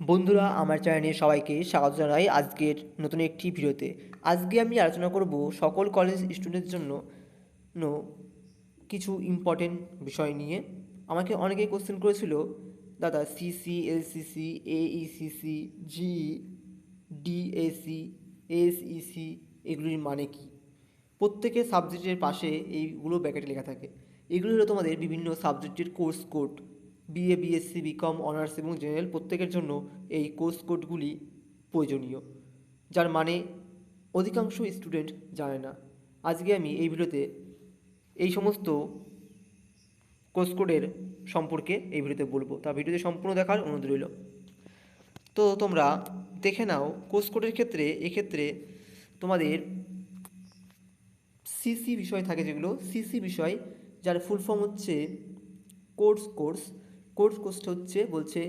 বন্ধুরা, আমার চ্যানেলে সবাইকে স্বাগত জানাই আজকের নতুন একটি ভিডিওতে। আজকে আমি আলোচনা করব সকল কলেজ স্টুডেন্টের জন্য কিছু ইম্পর্টেন্ট বিষয় নিয়ে। আমাকে অনেকেই কোশ্চেন করেছিল, দাদা CC, LCC, AECC, GE, DAC, SEC এগুলির মানে কি। প্রত্যেকের সাবজেক্টের পাশে এইগুলো ব্র্যাকেটে লেখা থাকে। এগুলো হলো তোমাদের বিভিন্ন সাবজেক্টের course code. BA, BSc, BCom, honours এবং জেনারেল প্রত্যেকের জন্য এই কোর্স কোডগুলি প্রয়োজনীয়, যার মানে অধিকাংশ স্টুডেন্ট জানে না। আজকে আমি এই ভিডিওতে এই সমস্ত কোর্স কোডের সম্পর্কে এই ভিডিওতে বলবো, তা ভিডিওতে সম্পূর্ণ দেখার অনুরোধ রইল। তো তোমরা দেখে নাও কোর্স কোডের ক্ষেত্রে, এক্ষেত্রে তোমাদের সিসি বিষয় থাকে, যেগুলো সিসি বিষয়, যার ফুল ফর্ম হচ্ছে কোর্সটা হচ্ছে বলছে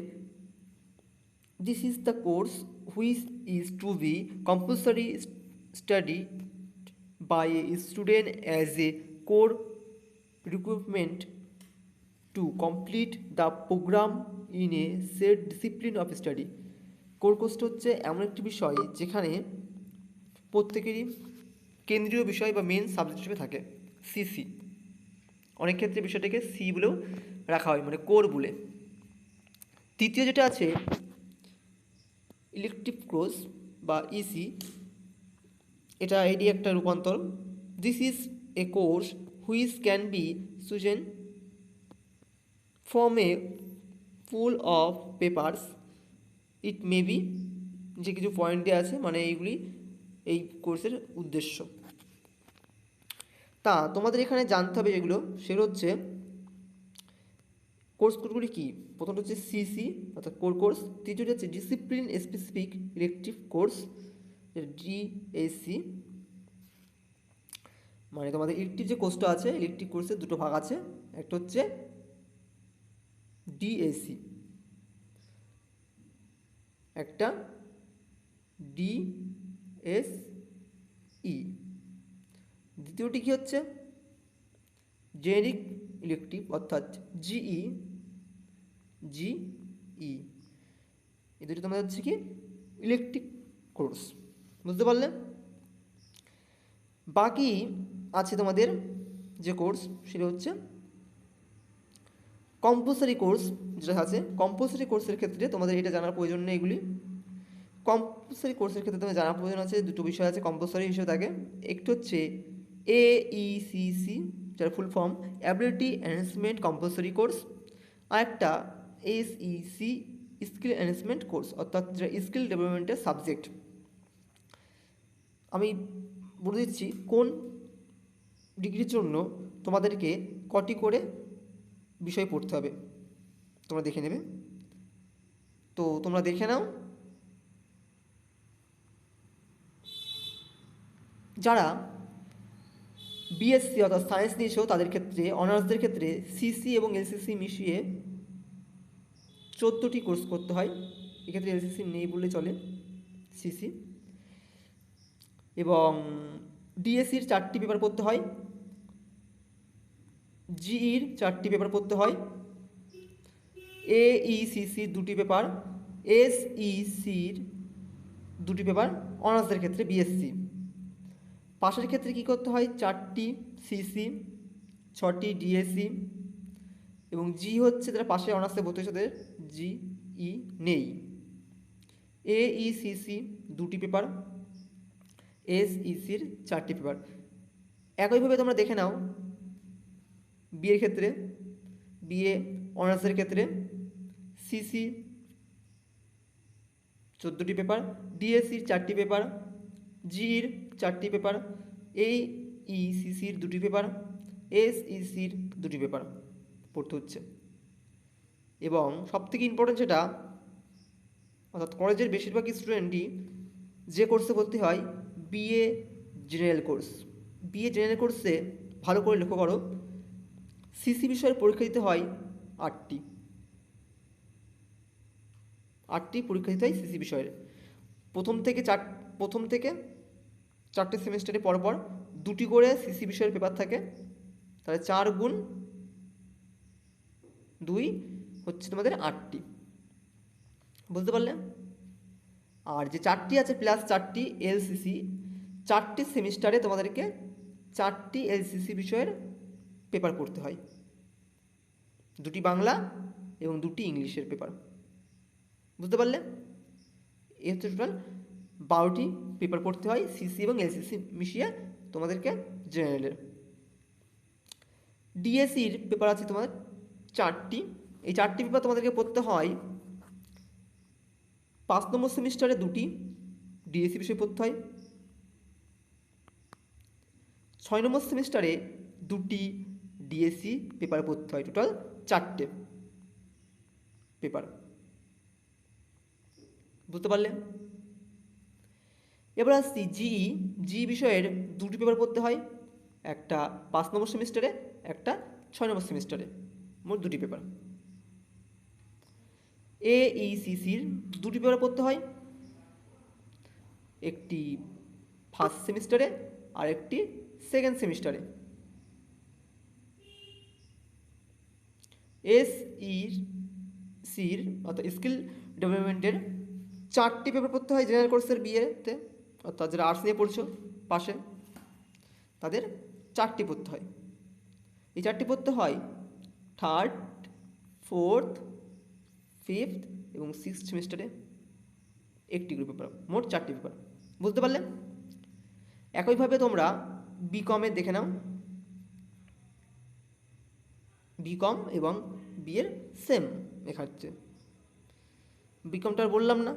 this is the course which is to be compulsory study by a student as a core recruitment to complete the programme in a set discipline of study. কোর্সটা হচ্ছে এমন একটি বিষয় যেখানে প্রত্যেকেরই কেন্দ্রীয় বিষয় বা মেন সাবজেক্ট হিসেবে থাকে সিসি। অনেক ক্ষেত্রে বিষয়টাকে সি বলেও রাখা হয়, মানে কোর বলে। তৃতীয় যেটা আছে ইলেকটিভ কোর্স বা ইসি, এটি একটা রূপান্তর। This is a course which can be chosen from a pool of papers. It may be, যে কিছু পয়েন্ট দেওয়া আছে, মানে এইগুলি এই কোর্সের উদ্দেশ্য। তা তোমাদের এখানে জানতে হবে যেগুলো, সেগুলো হচ্ছে কোর্স কোডগুলি কী। প্রথমটা হচ্ছে সিসি অর্থাৎ কোর কোর্স। তৃতীয়টা হচ্ছে discipline specific elective course, DAC. মানে তোমাদের ইলেকটিভ যে কোর্সটা আছে, ইলেকটিভ কোর্সের দুটো ভাগ আছে, একটা হচ্ছে ডিএসি, একটা ডিএসই। দ্বিতীয়টি কী হচ্ছে জেনেরিক ইলেকটিভ অর্থাৎ জিই। এই দুটো তোমাদের হচ্ছে কি ইলেকটিভ কোর্স, বুঝতে পারলে। বাকি আছে তোমাদের যে কোর্স, সেটা হচ্ছে কম্পালসারি কোর্স। যেটা আছে কম্পালসারি কোর্সের ক্ষেত্রে তোমাদের এটা জানার প্রয়োজন নেই। এগুলি কম্পালসারি কোর্সের ক্ষেত্রে তোমাদের জানার প্রয়োজন আছে, দুটো বিষয় আছে কম্পালসারি হিসেবে থাকে। একটি হচ্ছে এইসিসি, যার full form ability enhancement compulsory course, আর একটা এসইসি স্কিল এনহ্যান্সমেন্ট কোর্স, অর্থাৎ যেটা স্কিল ডেভেলপমেন্টের সাবজেক্ট। আমি বলে দিচ্ছি কোন ডিগ্রির জন্য তোমাদেরকে কটি করে বিষয় পড়তে হবে, তোমরা দেখে নেবে। তো তোমরা দেখে নাও। যারা বিএসসি অর্থাৎ সায়েন্স নিয়েছেও তাদের ক্ষেত্রে, অনার্সদের ক্ষেত্রে সিসি এবং এলসিসি মিশিয়ে 14টি কোর্স করতে হয়। এক্ষেত্রে এলসিসি নেই বললে চলে, সিসি। এবং ডিএসসির 4টি পেপার পড়তে হয়, জিইর 4টি পেপার পড়তে হয়, এইসিসির 2টি পেপার, এসইসির 2টি পেপার অনার্সদের ক্ষেত্রে বিএসসি। পাশের ক্ষেত্রে কী করতে হয় 4টি সিসি, 6টি ডিএসসি, এবং জি হচ্ছে যারা পাশে অনার্সে ভর্তি হয়েছে তাদের জিই নেই। এইসিসি 2টি পেপার, এসইসির 4টি পেপার। একইভাবে তোমরা দেখে নাও বিএর ক্ষেত্রে, বিএ অনার্সের ক্ষেত্রে সিসি 14টি পেপার, ডিএসসির 4টি পেপার, জিইর 4টি পেপার, এইসিসির 2টি পেপার, এসইসির 2টি পেপার পড়তে হচ্ছে। এবং সবথেকে ইম্পর্টেন্ট যেটা, অর্থাৎ কলেজের বেশিরভাগ স্টুডেন্টই যে কোর্সে ভর্তি হয় BA general course. BA general কোর্সে ভালো করে লক্ষ্য করো, সিসি বিষয়ের পরীক্ষা দিতে হয় 8টি পরীক্ষা দিতে হয় সিসি বিষয়ের। প্রথম থেকে 4টে সেমিস্টারে পরপর 2টি করে সিসি বিষয়ের পেপার থাকে, তাহলে 4 গুণ 2 হচ্ছে তোমাদের 8টি। বুঝতে পারলে? আর যে 4টি আছে প্লাস 4টি এলসিসি, 4টি সেমিস্টারে তোমাদেরকে 4টি এলসিসি বিষয়ের পেপার পড়তে হয়, 2টি বাংলা এবং 2টি ইংলিশের পেপার। বুঝতে পারলে? এই হচ্ছে টোটাল 12টি পেপার পড়তে হয় সিসি এবং এলসিসি মিশিয়ে তোমাদেরকে জেনারেলের। ডিএসসির পেপার আছে তোমাদের 4টি। এই 4টি পেপার তোমাদেরকে পড়তে হয় 5 নম্বর সেমিস্টারে 2টি ডিএসসি বিষয় পড়তে হয়, 6 নম্বর সেমিস্টারে 2টি ডিএসসি পেপার পড়তে হয়, টোটাল 4টে পেপার। বুঝতে পারলে? এবার আসছি জি বিষয়ের 2টি পেপার পড়তে হয়, একটা 5 নম্বর সেমিস্টারে, একটা 6 নম্বর সেমিস্টারে, মোট 2টি পেপার। এইসিসির 2টি পেপার পড়তে হয়, একটি ফার্স্ট সেমিস্টারে আর একটি সেকেন্ড সেমিস্টারে। এসইসির অর্থাৎ স্কিল ডেভেলপমেন্টের 4টি পেপার পড়তে হয় জেনারেল কোর্সের বিএতে, অর্থাৎ যারা আর্টস নিয়ে পড়ছো পাশে তাদের 4টি পড়তে হয়। এই 4টি পড়তে হয় 3rd, 4th, 5th এবং 6th সেমিস্টারে একটি গ্রুপ পেপার, মোট 4টি পেপার। বুঝতে পারলে? একইভাবে তোমরা বিকমের দেখে নাও, বিকম এবং বিএর সেম লেখা হচ্ছে। বিকমটা আর বললাম না।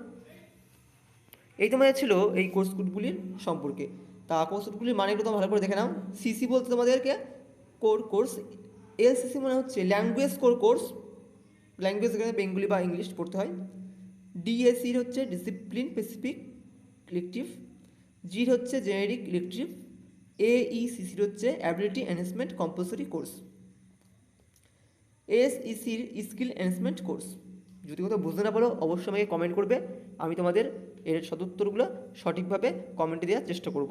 এই তোমাদের ছিল এই কোর্স গ্রুপগুলির সম্পর্কে। তা কোর্স গ্রুপগুলির মানে একটু তোমরা ভালো করে দেখে নাও। সিসি বলতে তোমাদেরকে কোর কোর্স, এলসিসি মানে হচ্ছে ল্যাঙ্গুয়েজ কোর কোর্স, ল্যাঙ্গুয়েজ এখানে বেঙ্গলি বা ইংলিশ পড়তে হয়। ডিএসির হচ্ছে ডিসিপ্লিন স্পেসিফিক ইলেকটিভ, জির হচ্ছে জেনেরিক ইলেকটিভ, এইসিসির হচ্ছে অ্যাবিলিটি এনহ্যান্সমেন্ট কম্পালসরি কোর্স, এসইসির স্কিল এনহ্যান্সমেন্ট কোর্স। যদি কোথাও বুঝতে না পারো অবশ্যই আমাকে কমেন্ট করবে, আমি তোমাদের এর সদুত্তরগুলো সঠিকভাবে কমেন্টে দেওয়ার চেষ্টা করব।